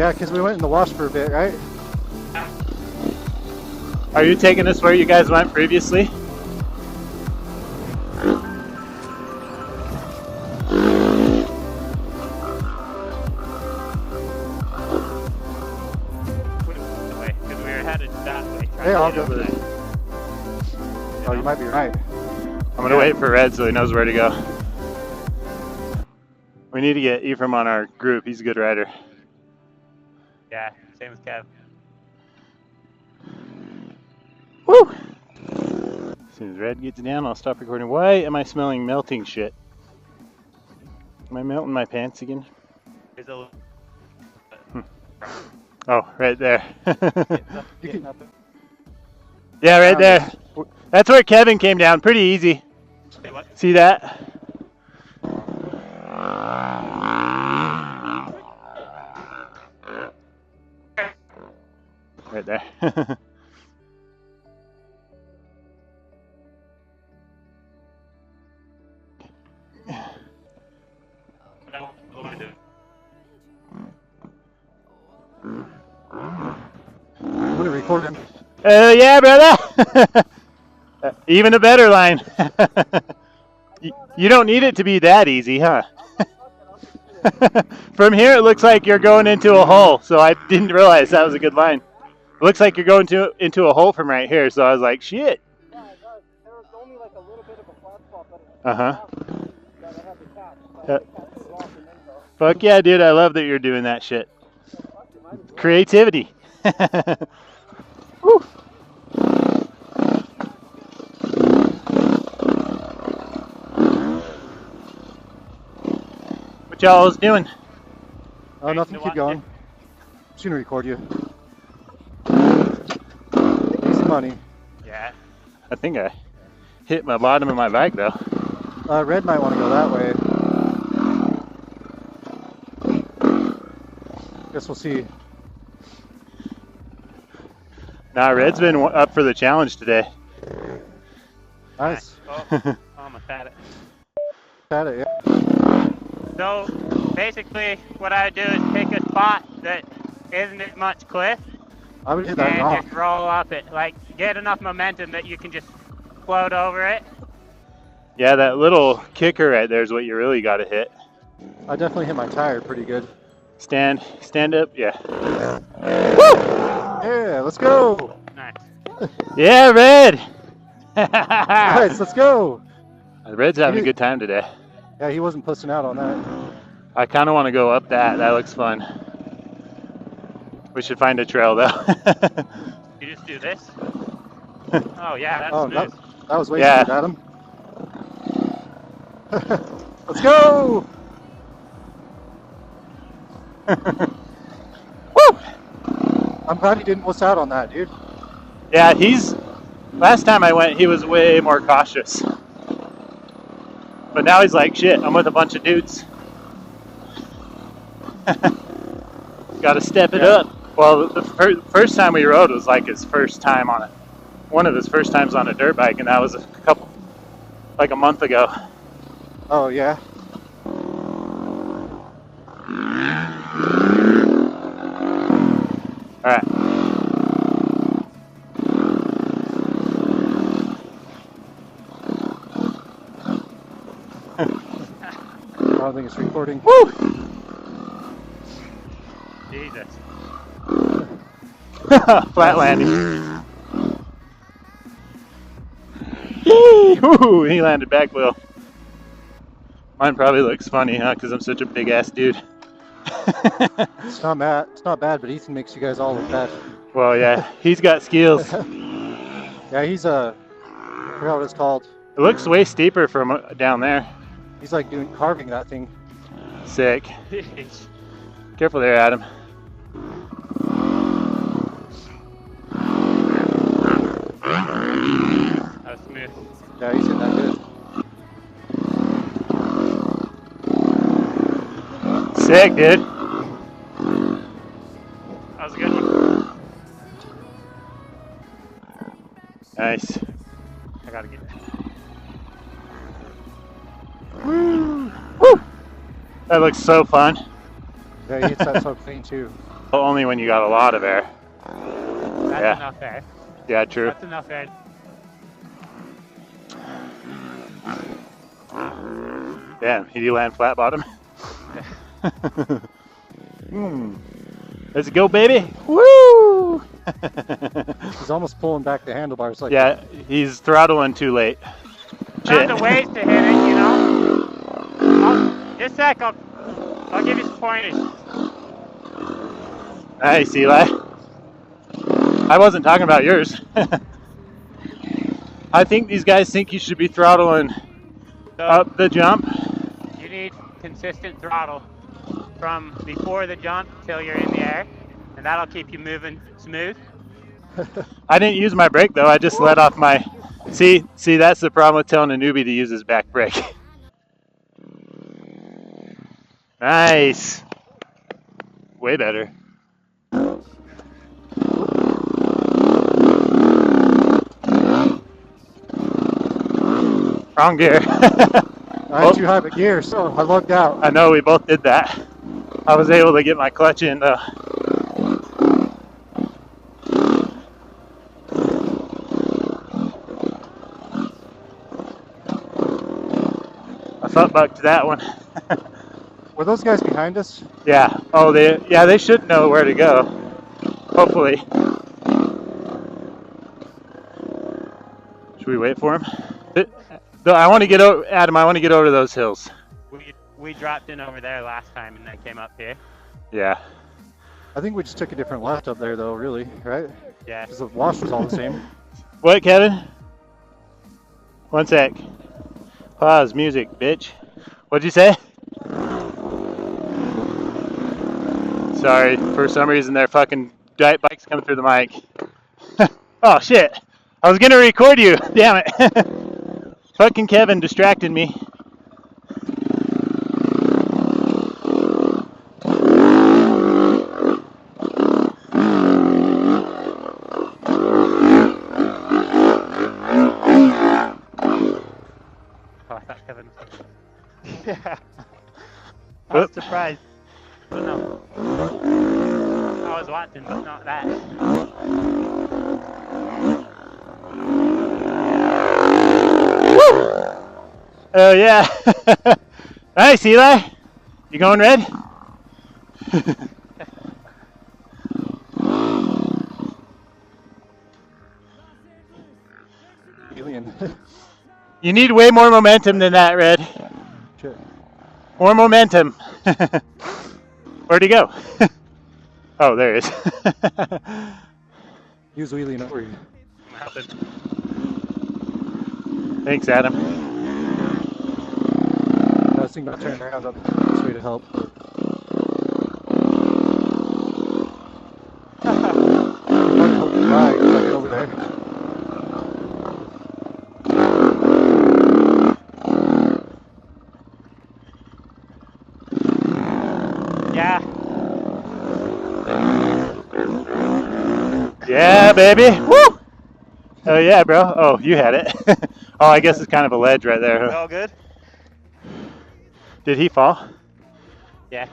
Yeah, because we went in the wash for a bit, right? Are you taking us where you guys went previously? Because we were headed that way. Hey, I'll go. Oh, you might be right. I'm going to wait for Red so he knows where to go. We need to get Ephraim on our group. He's a good rider. Yeah, same as Kev. Woo! As soon as Red gets down, I'll stop recording. Why am I smelling melting shit? Am I melting my pants again? There's a... Oh, right there. Yeah, right there. That's where Kevin came down. Pretty easy. See that? Right there. I'm gonna record him. Yeah, brother. Even a better line. You don't need it to be that easy, huh? From here, it looks like you're going into a hole, so I didn't realize that was a good line. It looks like you're going into a hole from right here, so I was like, shit. Yeah, it does. There was only like a little bit of a flat spot, but that I had to catch. Fuck yeah, dude. I love that you're doing that shit. Creativity. Woo. What y'all was doing? Oh, nothing. Keep going. I'm just gonna record you. Easy money. Yeah. I think I hit my bottom of my bike though. Red might want to go that way. Guess we'll see. Nah, Red's been up for the challenge today. Nice. Oh, almost had it. Had it, yeah. So, basically, what I would do is pick a spot that isn't as much cliff I would hit that and rock. just roll up it. Like, get enough momentum that you can just float over it. Yeah, that little kicker right there is what you really got to hit. I definitely hit my tire pretty good. Stand up, yeah. Yeah, let's go. Nice. Yeah, Red. Nice, let's go. Red's having a good time today. Yeah, he wasn't pussing out on that. I kind of want to go up that. That looks fun. We should find a trail though. You just do this. Oh yeah, that's Oh, smooth. that was way Yeah. smooth, Adam. Let's go. Woo! I'm glad he didn't puss out on that, dude. Yeah, last time I went, he was way more cautious. But now he's like, shit, I'm with a bunch of dudes. Got to step it up. Well, the first time we rode was like his first time on it. One of his first times on a dirt bike, and that was like a month ago. Oh, yeah. All right. I don't think it's recording. Woo! Jesus. Flat landing. Woo! He landed back wheel. Mine probably looks funny, huh? Because I'm such a big ass dude. It's not bad. It's not bad, but Ethan makes you guys all look bad. Well, yeah, he's got skills. Yeah, he's I forgot what it's called. It looks way steeper from down there. He's like carving that thing. Sick. Careful there, Adam. That was smooth. Yeah, he's hitting that good. Sick, dude. That was a good one. Nice. I gotta get it. Woo! Woo! That looks so fun. Yeah, he hits that so clean too. Only when you got a lot of air. That's enough air. Yeah, true. That's enough air. Damn, did you land flat bottom? Let's go, baby! Woo! He's almost pulling back the handlebars. Like yeah, he's throttling too late. Found the ways to hit it, you know. Just a sec, I'll give you some pointers. Nice, Eli. I wasn't talking about yours. I think these guys think you should be throttling up the jump. You need consistent throttle from before the jump till you're in the air, and that'll keep you moving smooth. I didn't use my brake though, I just let off my... See, that's the problem with telling a newbie to use his back brake. Nice. Way better. Wrong gear. I had too high of a gear, so I lugged out. I know, we both did that. I was able to get my clutch in though. I front bucked that one. Were those guys behind us? Yeah. Oh, they should know where to go. Hopefully. Should we wait for him? I want to get over, Adam. I want to get over those hills. We dropped in over there last time and then came up here. Yeah. I think we just took a different left up there, though. Really, right? Yeah. Because the wash was all the same. What, Kevin? One sec. Pause. Music, bitch. What'd you say? Sorry. For some reason, their fucking dirt bike's coming through the mic. Oh shit! I was gonna record you. Damn it. Fucking Kevin distracted me. Oh, I thought Kevin was... Yeah. I was surprised. But no. I was watching, but not that. Oh yeah. Nice, Eli. You going red? Alien. You need way more momentum than that, Red. Shit. More momentum. Where'd he go? Oh, there he is. He was wheeling over you. Thanks, Adam. I was thinking about turning around up this way to help. Right, over there. Yeah. Yeah, baby. Woo! Oh yeah, bro. Oh, you had it. Oh, I guess it's kind of a ledge right there. All good? Did he fall? Yeah.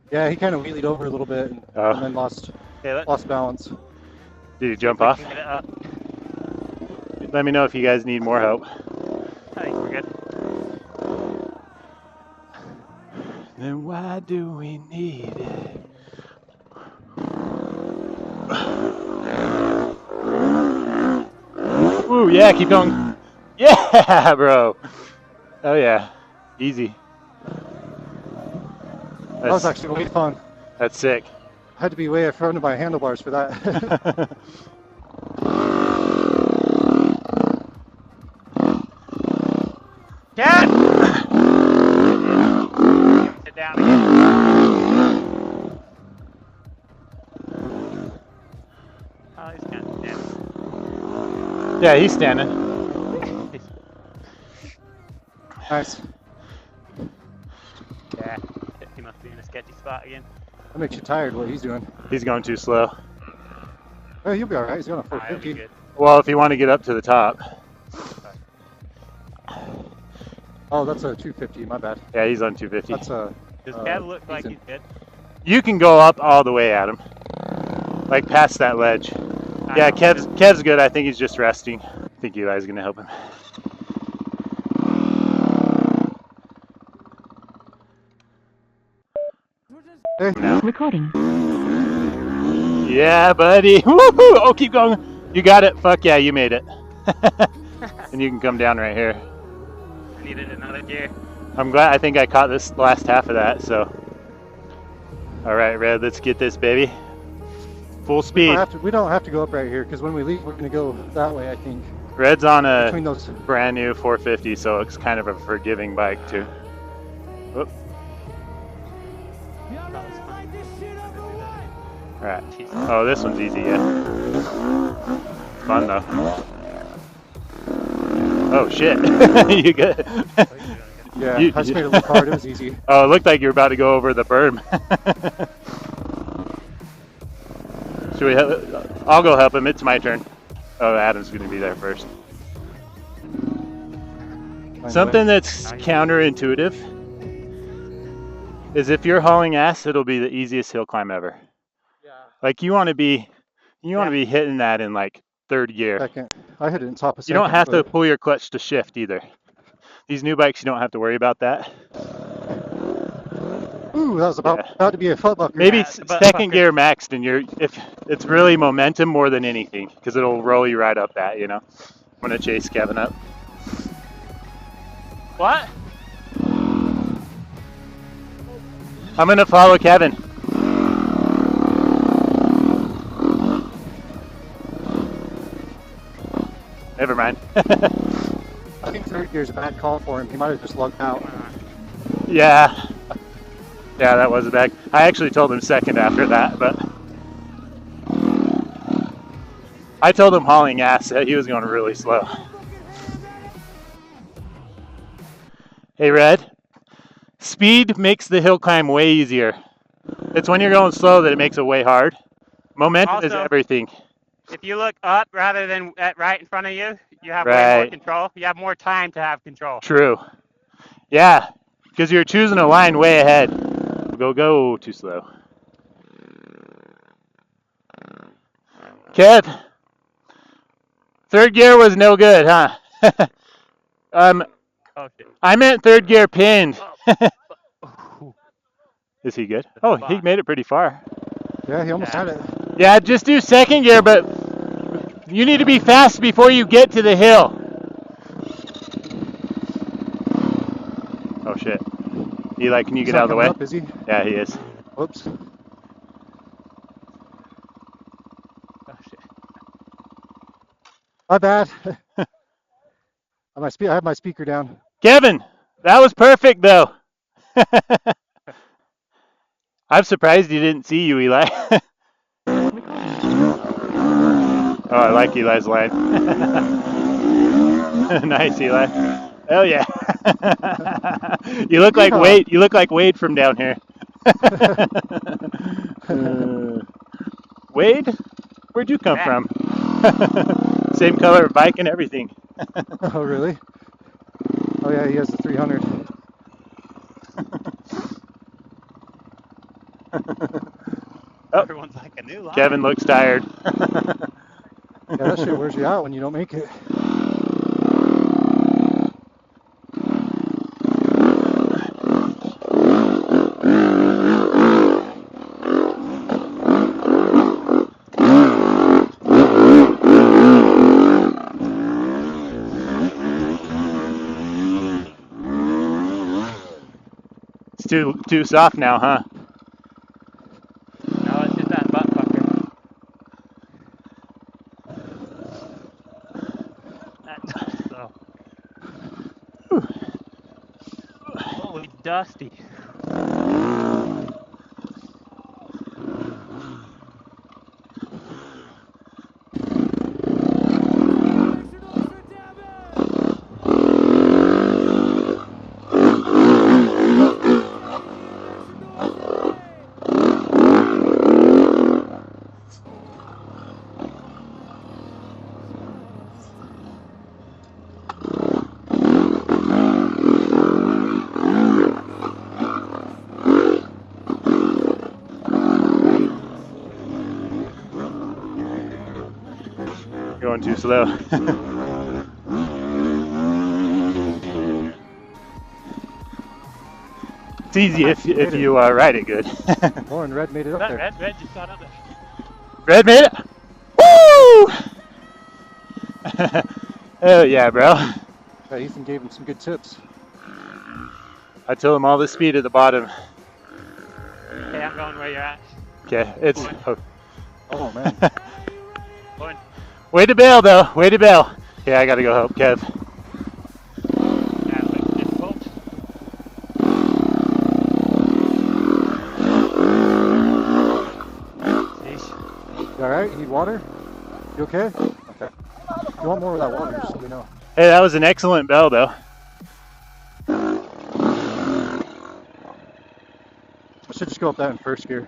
Yeah, he kind of wheelied over a little bit and then lost balance. Did he jump off? Get it up. Let me know if you guys need more help. I think we're good. Then why do we need it? Ooh, yeah, keep going. Yeah, bro. Oh yeah, easy. That was actually way fun. That's sick. I had to be way in front of my handlebars for that. Cat! Sit down again. Oh, he's kind of standing. Yeah, he's standing. Nice. Yeah, he must be in a sketchy spot again. That makes you tired what he's doing. He's going too slow. Oh, he'll be alright. He's going to 450. Well, if you want to get up to the top. Oh, that's a 250. My bad. Yeah, he's on 250. That's a. Does Kev look like he's good? You can go up all the way, Adam. Like past that ledge. Yeah, Kev's good. I think he's just resting. I think Eli's gonna help him. Hey. Recording. Yeah, buddy. Woohoo! Oh, keep going. You got it. Fuck yeah, you made it. And you can come down right here. I needed another gear. I'm glad. I think I caught this last half of that. So, all right, Red. Let's get this, baby. Full speed. We don't have to go up right here because when we leave, we're going to go that way, I think. Red's on a Between those. brand new 450, so it's kind of a forgiving bike too. Whoop. All right. Oh, this one's easy, yeah. Fun though. Oh shit! You good? Yeah, I just made it look hard. It was easy. Oh, it looked like you were about to go over the berm. Should we help? I'll go help him. It's my turn. Oh, Adam's going to be there first. Something that's counterintuitive is if you're hauling ass, it'll be the easiest hill climb ever. Yeah. Like you want to be hitting that in like third gear. Second. I hit it in top of second. You don't have to pull your clutch to shift either. These new bikes, you don't have to worry about that. Ooh, that was about to be a foot bucker. Maybe second gear maxed, and if it's really momentum more than anything, because it'll roll you right up that, you know. I'm gonna chase Kevin up. What? I'm gonna follow Kevin. Never mind. I think third gear's a bad call for him. He might have just lugged out. Yeah. Yeah, that was a bad. I actually told him second after that, but I told him hauling ass that he was going really slow. Hey, Red. Speed makes the hill climb way easier. It's when you're going slow that it makes it way hard. Momentum is everything. If you look up rather than right in front of you, you have way more control. You have more time to have control. True. Yeah, because you're choosing a line way ahead. Go, too slow. Kev, third gear was no good, huh? Oh, shit. I meant third gear pinned. Is he good? Oh, he made it pretty far. Yeah, he almost had it. Yeah, just do second gear, but you need to be fast before you get to the hill. Oh, shit. Eli, can you get out of the way? Up, is he? Yeah, he is. Whoops. Oh, shit. My bad. I have my speaker down. Kevin, that was perfect, though. I'm surprised he didn't see you, Eli. Oh, I like Eli's line. Nice, Eli. Hell yeah. You look like Wade. You look like Wade from down here. Wade, where'd you come from? Same color bike and everything. Oh, really? Oh, yeah, he has the 300. Oh, everyone's like a new line. Kevin looks tired. Yeah, that shit wears you out when you don't make it. It's too soft now, huh? No, it's just that butt fucker. That's so. Holy dusty. going too slow. It's easy if you ride it good. Oh, and Red made it up there. Red just got up there. Red made it. Woo! Oh yeah, bro. Yeah, Ethan gave him some good tips. I told him all the speed at the bottom. Okay, I'm going where you're at. Okay, it's. Oh man. Going. Way to bail though. Way to bail. Yeah, I gotta go help Kev. Yeah, it looks difficult. You alright? You need water? You okay? Okay. If you want more of that water, just let me know. Hey, that was an excellent bell though. I should just go up that in first gear.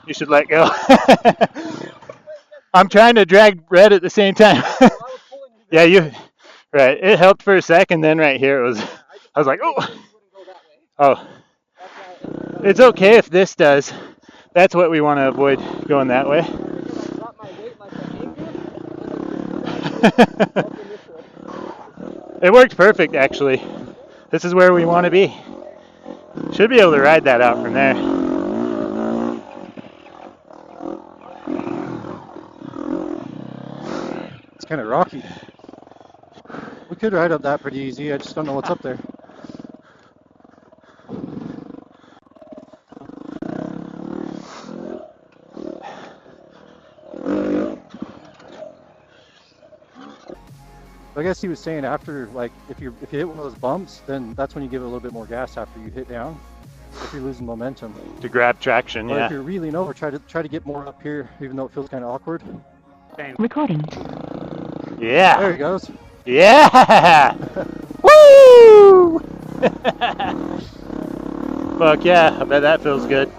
You should let go. I'm trying to drag Red at the same time. Yeah, you. Right. It helped for a second. Then right here it was. I was like, oh. Oh. It's okay if this does. That's what we want to avoid, going that way. It worked perfect, actually. This is where we want to be. Should be able to ride that out from there. It's kind of rocky. We could ride up that pretty easy. I just don't know what's up there. I guess he was saying after, like, if you hit one of those bumps, then that's when you give it a little bit more gas after you hit down. If you're losing momentum. To grab traction, But yeah. if you're really low, try to get more up here, even though it feels kind of awkward. Recording. Yeah. There he goes. Yeah. Woo! Fuck yeah! I bet that feels good.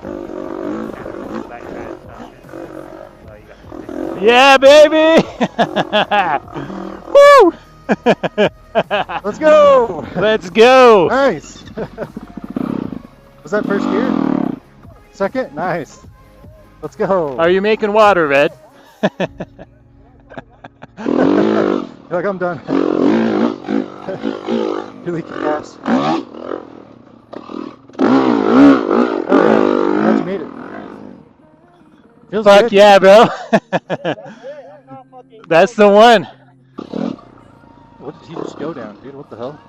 Yeah, baby! Woo! Let's go! Let's go! Nice! Was that first gear? Second? Nice. Let's go. Are you making water, Red? You're like, I'm done. You're leaking gas. Oh yeah, glad you made it. Feels Fuck good. yeah, bro! That's the one. What did he just go down, dude? What the hell?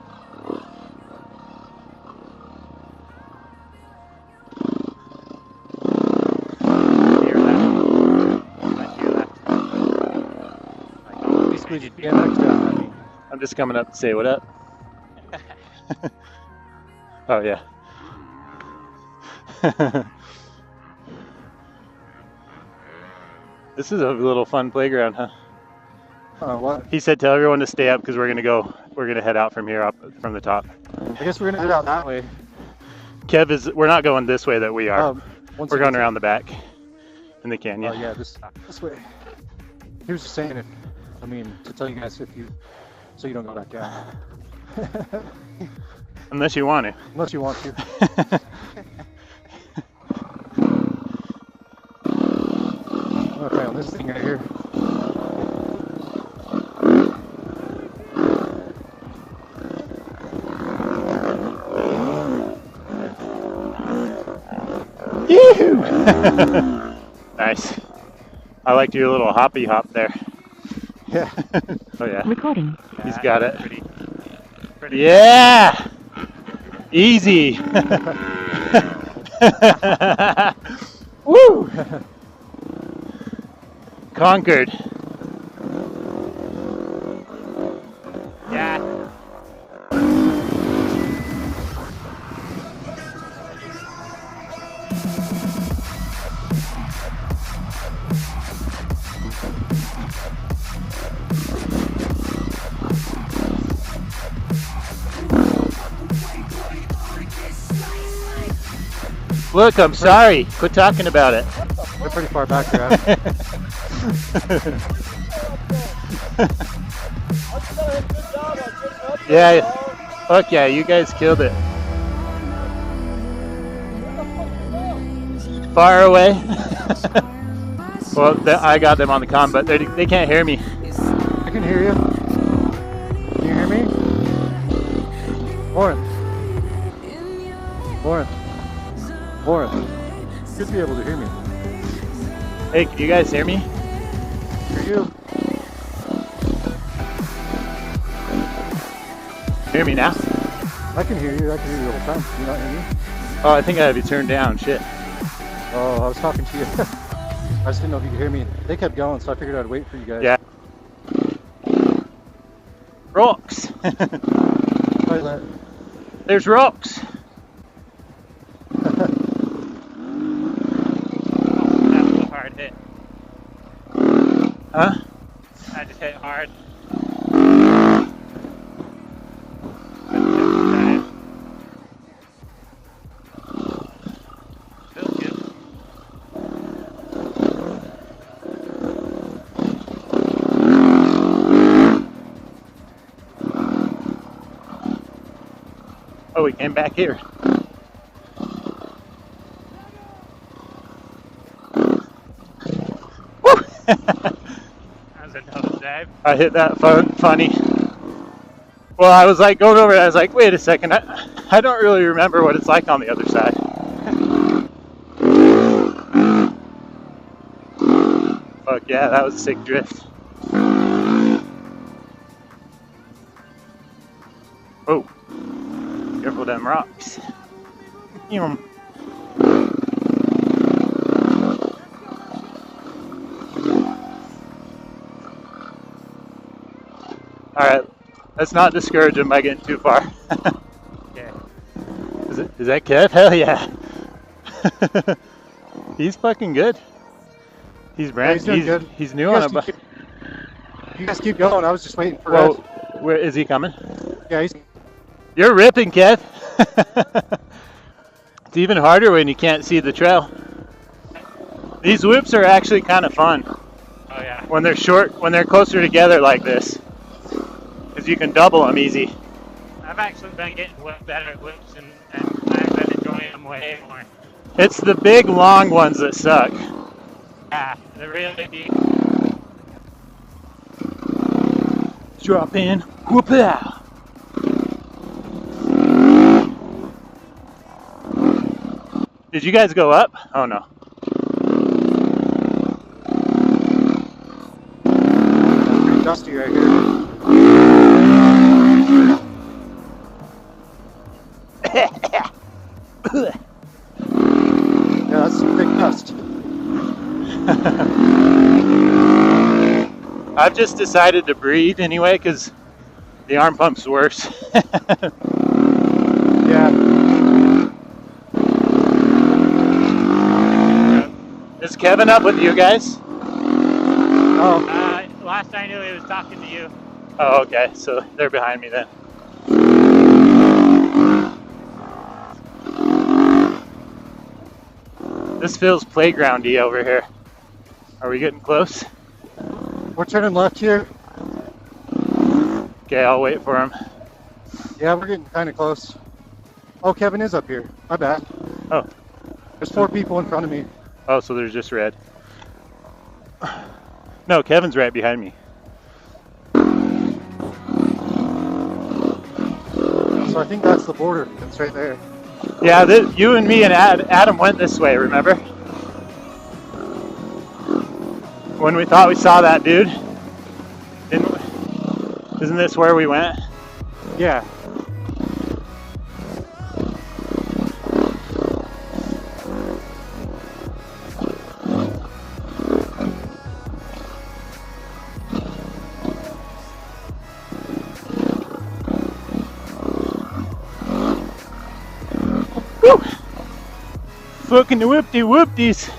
Basically, just BMX down. I mean, I'm just coming up to say what up. Oh yeah. This is a little fun playground, huh? what? He said tell everyone to stay up because we're gonna head out from here up from the top. I guess we're gonna head out that way. We're not going this way that we are. Once We're you going get to- around the back in the canyon. Oh yeah, this way. He was just saying to tell you guys so you don't go back down. Unless you want to. Unless you want to. Okay, on this thing right here. Nice. I liked your little hoppy hop there. Yeah. Oh yeah. Recording. He's got it. Pretty Yeah. Easy. Woo. Conquered. Yeah. Look, I'm sorry. Quit talking about it. We're pretty far back there. Yeah. Fuck yeah, you guys killed it. Far away. Well, I got them on the comm, but they can't hear me. I can hear you. Can you hear me? Lauren. Lauren. Lauren. You should be able to hear me. Hey, can you guys hear me? Hear you? Hear me now? I can hear you. I can hear you the whole time. Can you not hear me? Oh, I think I have you turned down. Shit. Oh, I was talking to you. I just didn't know if you could hear me. They kept going, so I figured I'd wait for you guys. Yeah. Rocks. There's rocks. That was a hard hit. Huh? I just hit hard. Feels good. Oh, we came back here. Woo! That was a nosedive. I hit that funny. Well, I was like going over it. I was like, wait a second. I don't really remember what it's like on the other side. Fuck yeah, that was a sick drift. Oh, careful them rocks. Alright, let's not discourage him by getting too far. Yeah. Is that Kev? Hell yeah. He's fucking good. He's brand he's doing good. He's new on a bike. You guys keep going. I was just waiting for Whoa, Ed. where is he coming? Yeah, he's... You're ripping, Kev. It's even harder when you can't see the trail. These whoops are actually kind of fun. Oh yeah. When they're short, when they're closer together like this. Because you can double them easy. I've actually been getting better at whips and I've been enjoying them way more. It's the big, long ones that suck. Yeah, they're really deep. Drop in, whoop out. Did you guys go up? Oh no. pretty dusty right here. Yeah, that's some big dust. I've just decided to breathe anyway because the arm pump's worse. Yeah. Is Kevin up with you guys? Oh, Last I knew he was talking to you. Oh, okay. So they're behind me then. This feels playgroundy over here. Are we getting close? we're turning left here. Okay, I'll wait for him. Yeah, we're getting kind of close. Oh, Kevin is up here. My bad. Oh. There's 4 people in front of me. Oh, so there's just red. No, Kevin's right behind me. So I think that's the border. It's right there. Yeah, you and me and Adam went this way, remember? When we thought we saw that dude. Isn't this where we went? Yeah. Woo! Fucking whoopty whoopties.